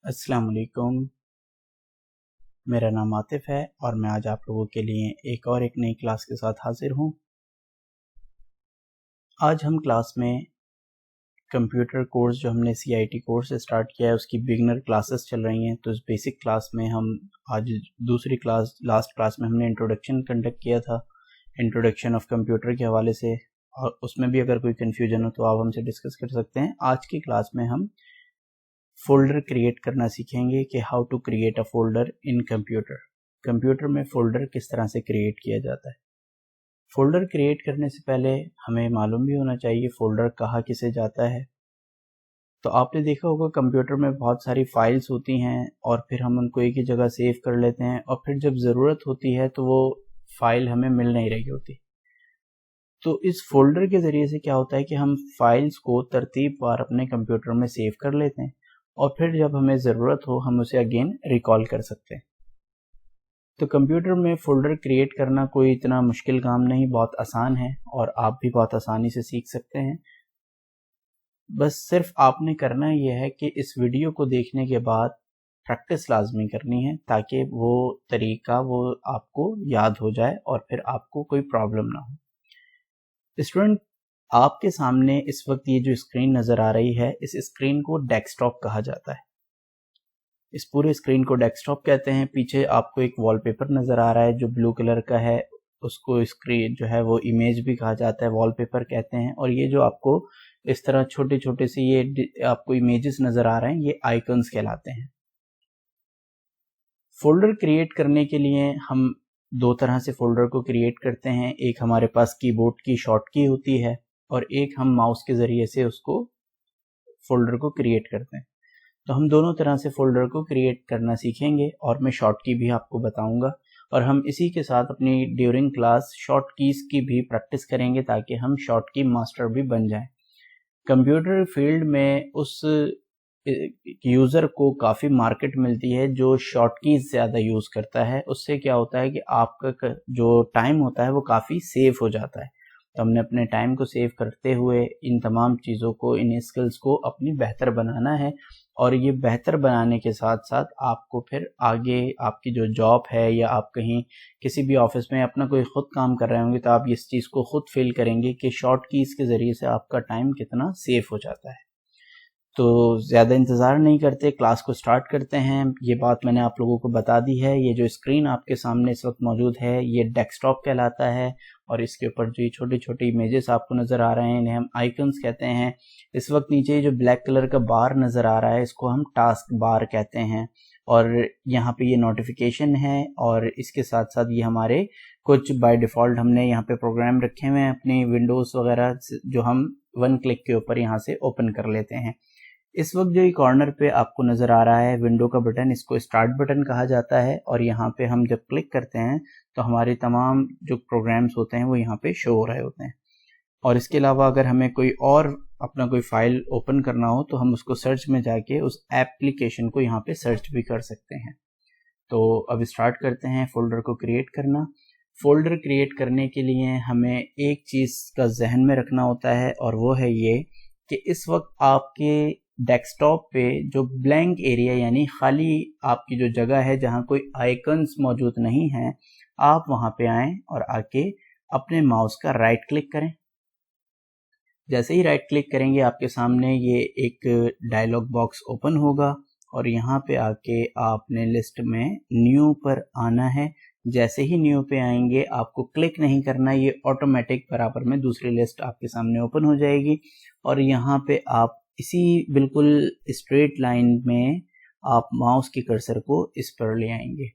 अस्सलाम वालेकुम। मेरा नाम आतिफ है और मैं आज आप लोगों के लिए एक नई क्लास के साथ हाजिर हूँ। आज हम क्लास में कंप्यूटर कोर्स जो हमने CIT कोर्स स्टार्ट किया है उसकी बिगिनर क्लासेस चल रही हैं। तो इस बेसिक क्लास में हम आज दूसरी क्लास लास्ट क्लास में हमने इंट्रोडक्शन कंडक्ट किया था, इंट्रोडक्शन ऑफ कंप्यूटर के हवाले से, और उसमें भी अगर कोई कन्फ्यूजन हो तो आप हमसे डिस्कस कर सकते हैं। आज की क्लास में हम फोल्डर क्रिएट करना सीखेंगे कि how to create a folder in computer. Computer में फोल्डर किस तरह से क्रिएट किया जाता है। फोल्डर क्रिएट करने से पहले हमें मालूम भी होना चाहिए फोल्डर कहाँ किसे जाता है। तो आपने देखा होगा कंप्यूटर में बहुत सारी फाइल्स होती हैं और फिर हम उनको एक ही जगह सेव कर लेते हैं और फिर जब ज़रूरत होती है तो वो फाइल हमें मिल नहीं रही होती। तो इस फोल्डर के ज़रिए से क्या होता है कि हम फाइल्स को तरतीबवार अपने कंप्यूटर में सेव कर लेते हैं और फिर जब हमें ज़रूरत हो हम उसे अगेन रिकॉल कर सकते हैं। तो कंप्यूटर में फ़ोल्डर क्रिएट करना कोई इतना मुश्किल काम नहीं, बहुत आसान है और आप भी बहुत आसानी से सीख सकते हैं। बस सिर्फ आपने करना यह है कि इस वीडियो को देखने के बाद प्रैक्टिस लाजमी करनी है ताकि वो तरीका वो आपको याद हो जाए और फिर आपको कोई प्रॉब्लम ना हो। स्टूडेंट, आपके सामने इस वक्त ये जो स्क्रीन नज़र आ रही है, इस स्क्रीन को डेस्कटॉप कहा जाता है। इस पूरे स्क्रीन को डेस्कटॉप कहते हैं। पीछे आपको एक वॉलपेपर नज़र आ रहा है जो ब्लू कलर का है, उसको स्क्रीन जो है वो इमेज भी कहा जाता है, वॉलपेपर कहते हैं। और ये जो आपको इस तरह छोटे छोटे से ये आपको इमेजेस नज़र आ रहे हैं, ये आइकन्स कहलाते हैं। फोल्डर क्रिएट करने के लिए हम दो तरह से फोल्डर को क्रिएट करते हैं। एक हमारे पास कीबोर्ड की शॉर्ट की होती है और एक हम माउस के ज़रिए से उसको फोल्डर को क्रिएट करते हैं। तो हम दोनों तरह से फोल्डर को क्रिएट करना सीखेंगे और मैं शॉर्ट की भी आपको बताऊंगा और हम इसी के साथ अपनी ड्यूरिंग क्लास शॉर्ट कीज़ की भी प्रैक्टिस करेंगे ताकि हम शॉर्ट की मास्टर भी बन जाएं। कंप्यूटर फील्ड में उस यूज़र को काफ़ी मार्केट मिलती है जो शॉर्ट कीज़ ज़्यादा यूज़ करता है। उससे क्या होता है कि आपका जो टाइम होता है वो काफ़ी सेव हो जाता है। तो हमने अपने टाइम को सेव करते हुए इन तमाम चीज़ों को, इन स्किल्स को अपनी बेहतर बनाना है और ये बेहतर बनाने के साथ साथ आपको फिर आगे आपकी जो जॉब है या आप कहीं किसी भी ऑफिस में अपना कोई ख़ुद काम कर रहे होंगे तो आप इस चीज़ को ख़ुद फील करेंगे कि शॉर्ट कीज़ के ज़रिए से आपका टाइम कितना सेव हो जाता है। तो ज़्यादा इंतज़ार नहीं करते, क्लास को स्टार्ट करते हैं। ये बात मैंने आप लोगों को बता दी है। ये जो स्क्रीन आपके सामने इस वक्त मौजूद है ये डेस्कटॉप कहलाता है और इसके ऊपर जो ये छोटे छोटे इमेजेस आपको नज़र आ रहे हैं इन्हें हम आइकन्स कहते हैं। इस वक्त नीचे जो ब्लैक कलर का बार नज़र आ रहा है इसको हम टास्क बार कहते हैं और यहाँ पे ये नोटिफिकेशन है और इसके साथ साथ ये हमारे कुछ बाय डिफ़ॉल्ट हमने यहाँ पे प्रोग्राम रखे हुए हैं अपनी विंडोज़ वगैरह जो हम वन क्लिक के ऊपर यहाँ से ओपन कर लेते हैं। इस वक्त जो ये कॉर्नर पे आपको नज़र आ रहा है विंडो का बटन, इसको स्टार्ट बटन कहा जाता है और यहाँ पे हम जब क्लिक करते हैं तो हमारे तमाम जो प्रोग्राम्स होते हैं वो यहाँ पे शो हो रहे होते हैं। और इसके अलावा अगर हमें कोई और अपना कोई फाइल ओपन करना हो तो हम उसको सर्च में जाके उस एप्लीकेशन को यहाँ पे सर्च भी कर सकते हैं। तो अब स्टार्ट करते हैं फोल्डर को क्रिएट करना। फोल्डर क्रिएट करने के लिए हमें एक चीज़ का जहन में रखना होता है और वो है ये कि इस वक्त आपके डेस्कटॉप पे जो ब्लैंक एरिया यानी खाली आपकी जो जगह है जहाँ कोई आइकन्स मौजूद नहीं हैं, आप वहाँ पे आएँ और आके अपने माउस का राइट क्लिक करें। जैसे ही राइट क्लिक करेंगे आपके सामने ये एक डायलॉग बॉक्स ओपन होगा और यहाँ पे आके आपने लिस्ट में न्यू पर आना है। जैसे ही न्यू पे आएंगे आपको क्लिक नहीं करना, ये ऑटोमेटिक बराबर में दूसरी लिस्ट आपके सामने ओपन हो जाएगी और यहाँ पे आप इसी बिल्कुल स्ट्रेट लाइन में आप माउस की कर्सर को इस पर ले आएंगे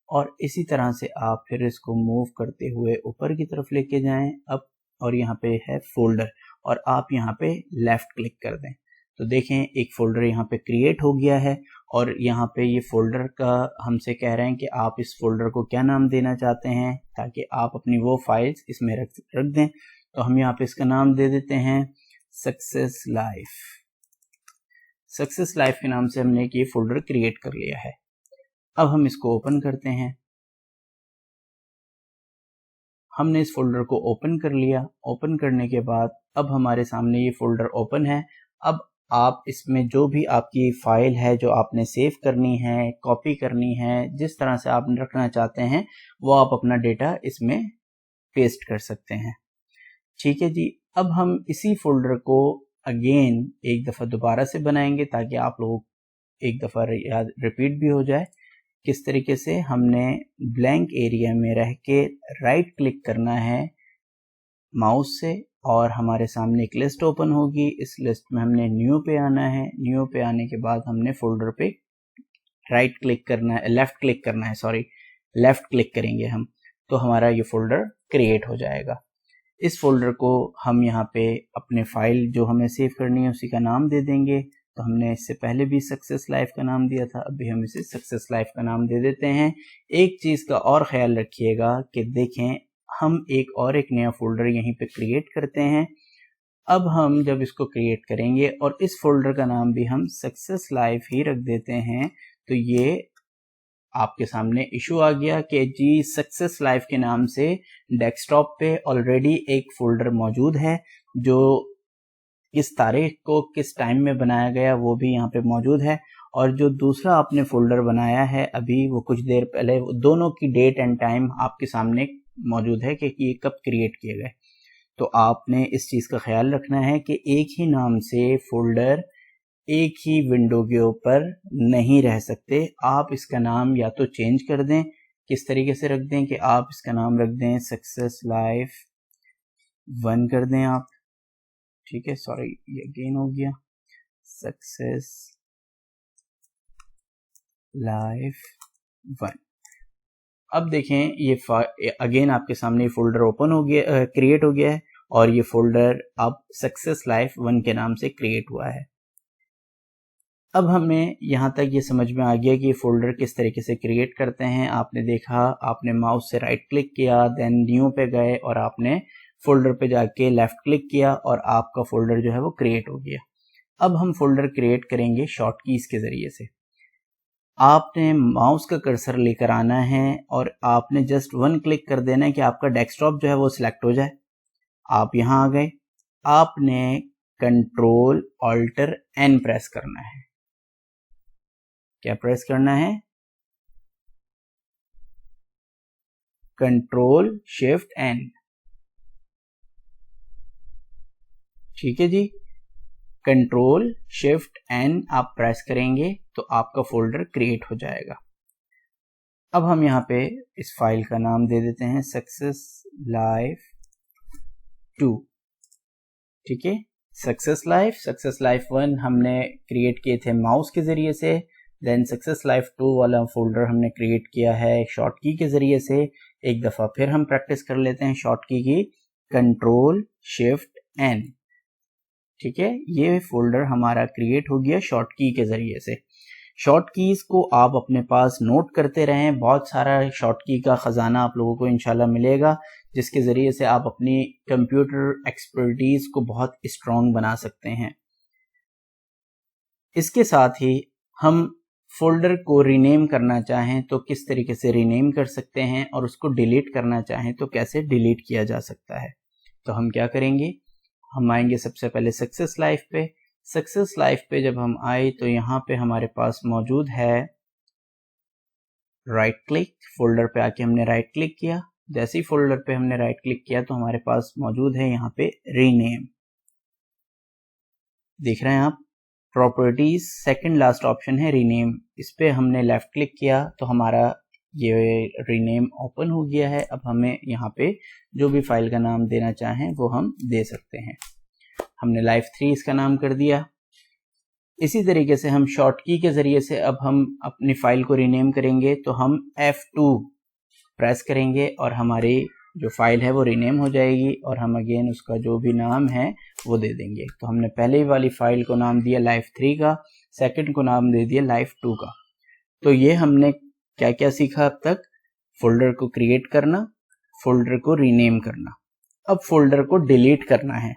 और इसी तरह से आप फिर इसको मूव करते हुए ऊपर की तरफ लेके जाएं अब और यहाँ पे है फोल्डर और आप यहाँ पे लेफ्ट क्लिक कर दें तो देखें एक फ़ोल्डर यहाँ पे क्रिएट हो गया है और यहाँ पे ये फ़ोल्डर का हमसे कह रहे हैं कि आप इस फ़ोल्डर को क्या नाम देना चाहते हैं ताकि आप अपनी वो फाइल्स इसमें रख दें। तो हम यहाँ पे इसका नाम दे देते हैं सक्सेस लाइफ। सक्सेस लाइफ के नाम से हमने ये फ़ोल्डर क्रिएट कर लिया है। अब हम इसको ओपन करते हैं। हमने इस फोल्डर को ओपन कर लिया। ओपन करने के बाद अब हमारे सामने ये फोल्डर ओपन है। अब आप इसमें जो भी आपकी फ़ाइल है जो आपने सेव करनी है, कॉपी करनी है, जिस तरह से आप रखना चाहते हैं वो आप अपना डेटा इसमें पेस्ट कर सकते हैं। ठीक है जी, अब हम इसी फोल्डर को अगेन एक दफ़ा दोबारा से बनाएंगे ताकि आप लोगों एक दफ़ा याद रिपीट भी हो जाए। किस तरीके से हमने ब्लैंक एरिया में रह के राइट क्लिक करना है माउस से और हमारे सामने एक लिस्ट ओपन होगी। इस लिस्ट में हमने न्यू पे आना है। न्यू पे आने के बाद हमने फोल्डर पे राइट क्लिक करना है, लेफ्ट क्लिक करना है, सॉरी लेफ्ट क्लिक करेंगे हम, तो हमारा ये फोल्डर क्रिएट हो जाएगा। इस फोल्डर को हम यहाँ पे अपने फाइल जो हमें सेव करनी है उसी का नाम दे देंगे। तो हमने इससे पहले भी सक्सेस लाइफ का नाम दिया था, अभी हम इसे सक्सेस लाइफ का नाम दे देते हैं। एक चीज़ का और ख्याल रखिएगा कि देखें हम एक नया फोल्डर यहीं पे क्रिएट करते हैं। अब हम जब इसको क्रिएट करेंगे और इस फोल्डर का नाम भी हम सक्सेस लाइफ ही रख देते हैं, तो ये आपके सामने इशू आ गया कि जी सक्सेस लाइफ के नाम से डेस्कटॉप पे ऑलरेडी एक फोल्डर मौजूद है जो किस तारीख को किस टाइम में बनाया गया वो भी यहाँ पे मौजूद है, और जो दूसरा आपने फोल्डर बनाया है अभी वो कुछ देर पहले, दोनों की डेट एंड टाइम आपके सामने मौजूद है कि ये कब क्रिएट किए गए। तो आपने इस चीज़ का ख्याल रखना है कि एक ही नाम से फोल्डर एक ही विंडो के ऊपर नहीं रह सकते। आप इसका नाम या तो चेंज कर दें, किस तरीके से रख दें कि आप इसका नाम रख दें सक्सेस लाइफ 1 कर दें आप, ठीक है, सॉरी ये अगेन हो गया सक्सेस लाइफ 1। अब देखें ये अगेन आपके सामने फोल्डर ओपन हो गया, क्रिएट हो गया है, और ये फोल्डर अब सक्सेस लाइफ 1 के नाम से क्रिएट हुआ है। अब हमें यहाँ तक ये समझ में आ गया कि ये फोल्डर किस तरीके से क्रिएट करते हैं। आपने देखा, आपने माउस से राइट क्लिक किया, देन न्यू पे गए और आपने फोल्डर पे जाके लेफ्ट क्लिक किया और आपका फोल्डर जो है वो क्रिएट हो गया। अब हम फोल्डर क्रिएट करेंगे शॉर्ट कीज के ज़रिए से। आपने माउस का कर्सर लेकर आना है और आपने जस्ट 1 क्लिक कर देना है कि आपका डेस्कटॉप जो है वो सिलेक्ट हो जाए। आप यहाँ आ गए, आपने कंट्रोल ऑल्टर एन प्रेस करना है। क्या प्रेस करना है? कंट्रोल शिफ्ट एन, ठीक है जी। कंट्रोल शिफ्ट एन आप प्रेस करेंगे तो आपका फोल्डर क्रिएट हो जाएगा। अब हम यहाँ पे इस फाइल का नाम दे देते हैं सक्सेस लाइफ 2, ठीक है। सक्सेस लाइफ 1 हमने क्रिएट किए थे माउस के जरिए से, देन सक्सेस लाइफ 2 वाला फोल्डर हमने क्रिएट किया है शॉर्ट की के जरिए से। एक दफ़ा फिर हम प्रैक्टिस कर लेते हैं शॉर्ट की कंट्रोल शिफ्ट एन, ठीक है। ये फोल्डर हमारा क्रिएट हो गया शॉर्ट की के जरिए से। शॉर्ट कीज़ को आप अपने पास नोट करते रहें, बहुत सारा शॉर्ट की का ख़जाना आप लोगों को इंशाल्लाह मिलेगा, जिसके ज़रिए से आप अपनी कंप्यूटर एक्सपर्टीज़ को बहुत स्ट्रॉन्ग बना सकते हैं। इसके साथ ही हम फोल्डर को रीनेम करना चाहें तो किस तरीके से रीनेम कर सकते हैं, और उसको डिलीट करना चाहें तो कैसे डिलीट किया जा सकता है। तो हम क्या करेंगे, हम आएंगे सबसे पहले सक्सेस लाइफ पे। सक्सेस लाइफ पे जब हम आए तो यहाँ पे हमारे पास मौजूद है राइट क्लिक। फोल्डर पे आके हमने राइट क्लिक किया, जैसे ही फोल्डर पे हमने राइट क्लिक किया तो हमारे पास मौजूद है यहाँ पे रीनेम, देख रहे हैं आप। प्रॉपर्टीज सेकंड लास्ट ऑप्शन है रीनेम, इस पे हमने लेफ्ट क्लिक किया तो हमारा ये रीनेम ओपन हो गया है। अब हमें यहाँ पे जो भी फाइल का नाम देना चाहें वो हम दे सकते हैं। हमने लाइफ 3 इसका नाम कर दिया। इसी तरीके से हम शॉर्ट की के ज़रिए से अब हम अपनी फाइल को रीनेम करेंगे तो हम F2 प्रेस करेंगे और हमारी जो फाइल है वो रीनेम हो जाएगी, और हम अगेन उसका जो भी नाम है वो दे देंगे। तो हमने पहले वाली फाइल को नाम दिया लाइफ 3 का, सेकंड को नाम दे दिया लाइफ 2 का। तो ये हमने क्या क्या सीखा अब तक, फोल्डर को क्रिएट करना, फोल्डर को रीनेम करना। अब फोल्डर को डिलीट करना है।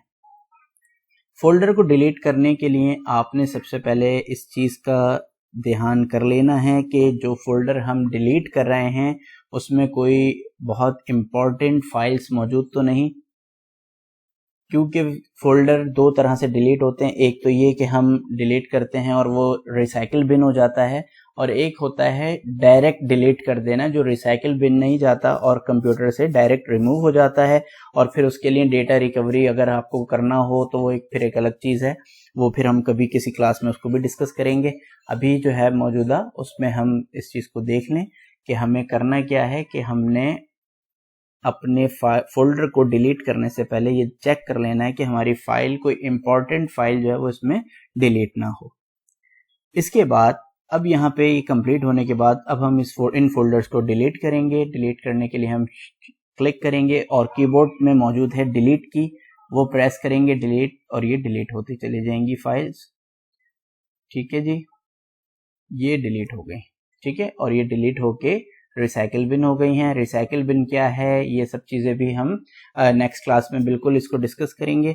फोल्डर को डिलीट करने के लिए आपने सबसे पहले इस चीज़ का ध्यान कर लेना है कि जो फोल्डर हम डिलीट कर रहे हैं उसमें कोई बहुत इम्पोर्टेंट फाइल्स मौजूद तो नहीं। क्योंकि फोल्डर दो तरह से डिलीट होते हैं, एक तो ये कि हम डिलीट करते हैं और वो रिसाइकिल बिन हो जाता है, और एक होता है डायरेक्ट डिलीट कर देना जो रिसाइकिल बिन नहीं जाता और कंप्यूटर से डायरेक्ट रिमूव हो जाता है। और फिर उसके लिए डेटा रिकवरी अगर आपको करना हो तो वो फिर एक अलग चीज़ है, वो फिर हम कभी किसी क्लास में उसको भी डिस्कस करेंगे। अभी जो है मौजूदा उसमें हम इस चीज़ को देख लें कि हमें करना क्या है कि हमने अपने फोल्डर को डिलीट करने से पहले ये चेक कर लेना है कि हमारी फाइल कोई इम्पोर्टेंट फाइल जो है वो इसमें डिलीट ना हो। इसके बाद अब यहाँ पे ये कंप्लीट होने के बाद अब हम इन फोल्डर्स को डिलीट करेंगे। डिलीट करने के लिए हम क्लिक करेंगे और कीबोर्ड में मौजूद है डिलीट की, वो प्रेस करेंगे डिलीट, और ये डिलीट होती चली जाएंगी फाइल्स। ठीक है जी, ये डिलीट हो गई। ठीक है, और ये डिलीट होके रिसाइकिल बिन हो गई हैं। रिसाइकिल बिन क्या है, ये सब चीज़ें भी हम नेक्स्ट क्लास में बिल्कुल इसको डिस्कस करेंगे।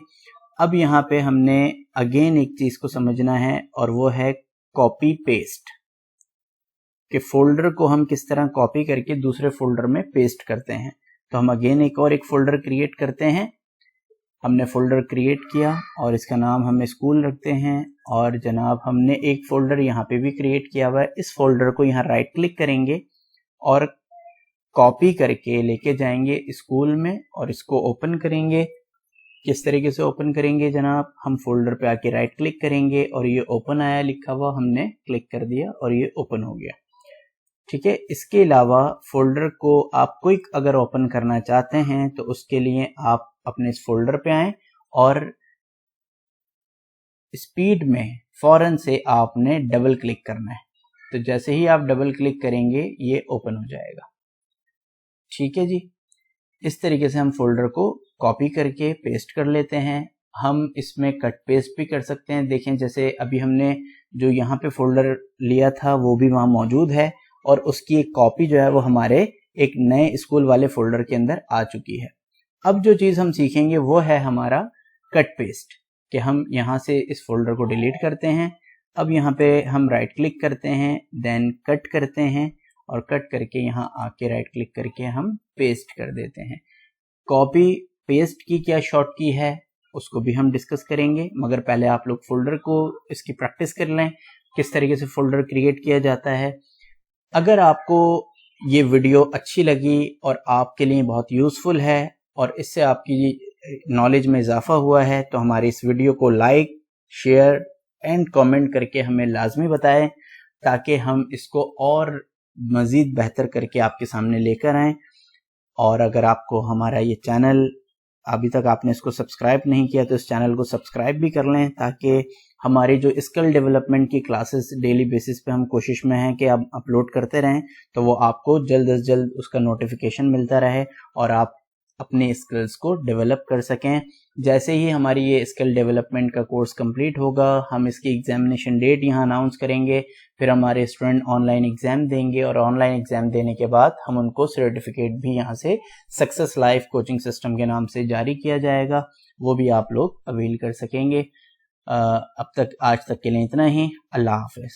अब यहाँ पे हमने अगेन एक चीज़ को समझना है और वो है कॉपी पेस्ट, कि फोल्डर को हम किस तरह कॉपी करके दूसरे फोल्डर में पेस्ट करते हैं। तो हम अगेन एक फोल्डर क्रिएट करते हैं। हमने फोल्डर क्रिएट किया और इसका नाम हम स्कूल रखते हैं, और जनाब हमने एक फोल्डर यहाँ पे भी क्रिएट किया हुआ है। इस फोल्डर को यहाँ राइट क्लिक करेंगे और कॉपी करके लेके जाएंगे स्कूल में और इसको ओपन करेंगे। किस तरीके से ओपन करेंगे जनाब, हम फोल्डर पे आके राइट क्लिक करेंगे और ये ओपन आया लिखा हुआ, हमने क्लिक कर दिया और ये ओपन हो गया। ठीक है, इसके अलावा फोल्डर को आप क्विक अगर ओपन करना चाहते हैं तो उसके लिए आप अपने इस फोल्डर पे आएं और स्पीड में फौरन से आपने डबल क्लिक करना है। तो जैसे ही आप डबल क्लिक करेंगे ये ओपन हो जाएगा। ठीक है जी, इस तरीके से हम फोल्डर को कॉपी करके पेस्ट कर लेते हैं। हम इसमें कट पेस्ट भी कर सकते हैं। देखें जैसे अभी हमने जो यहाँ पे फोल्डर लिया था वो भी वहाँ मौजूद है और उसकी एक कॉपी जो है वो हमारे एक नए स्कूल वाले फोल्डर के अंदर आ चुकी है। अब जो चीज़ हम सीखेंगे वो है हमारा कट पेस्ट, कि हम यहाँ से इस फोल्डर को डिलीट करते हैं। अब यहाँ पे हम राइट क्लिक करते हैं, देन कट करते हैं और कट करके यहाँ आके राइट क्लिक करके हम पेस्ट कर देते हैं। कॉपी पेस्ट की क्या शॉर्ट की है उसको भी हम डिस्कस करेंगे, मगर पहले आप लोग फोल्डर को इसकी प्रैक्टिस कर लें किस तरीके से फोल्डर क्रिएट किया जाता है। अगर आपको ये वीडियो अच्छी लगी और आपके लिए बहुत यूज़फुल है और इससे आपकी नॉलेज में इजाफा हुआ है तो हमारी इस वीडियो को लाइक, शेयर एंड कमेंट करके हमें लाजमी बताएं, ताकि हम इसको और मज़ीद बेहतर करके आपके सामने लेकर आएँ। और अगर आपको हमारा ये चैनल अभी तक आपने इसको सब्सक्राइब नहीं किया तो इस चैनल को सब्सक्राइब भी कर लें, ताकि हमारी जो स्किल डेवलपमेंट की क्लासेस डेली बेसिस पे हम कोशिश में हैं कि आप अपलोड करते रहें, तो वो आपको जल्द से जल्द उसका नोटिफिकेशन मिलता रहे और आप अपने स्किल्स को डेवलप कर सकें। जैसे ही हमारी ये स्किल डेवलपमेंट का कोर्स कंप्लीट होगा हम इसकी एग्जामिनेशन डेट यहाँ अनाउंस करेंगे, फिर हमारे स्टूडेंट ऑनलाइन एग्ज़ाम देंगे और ऑनलाइन एग्ज़ाम देने के बाद हम उनको सर्टिफिकेट भी यहाँ से सक्सेस लाइफ कोचिंग सिस्टम के नाम से जारी किया जाएगा, वो भी आप लोग अवेल कर सकेंगे। अब तक आज तक के लिए इतना ही। अल्लाह हाफ़िज़।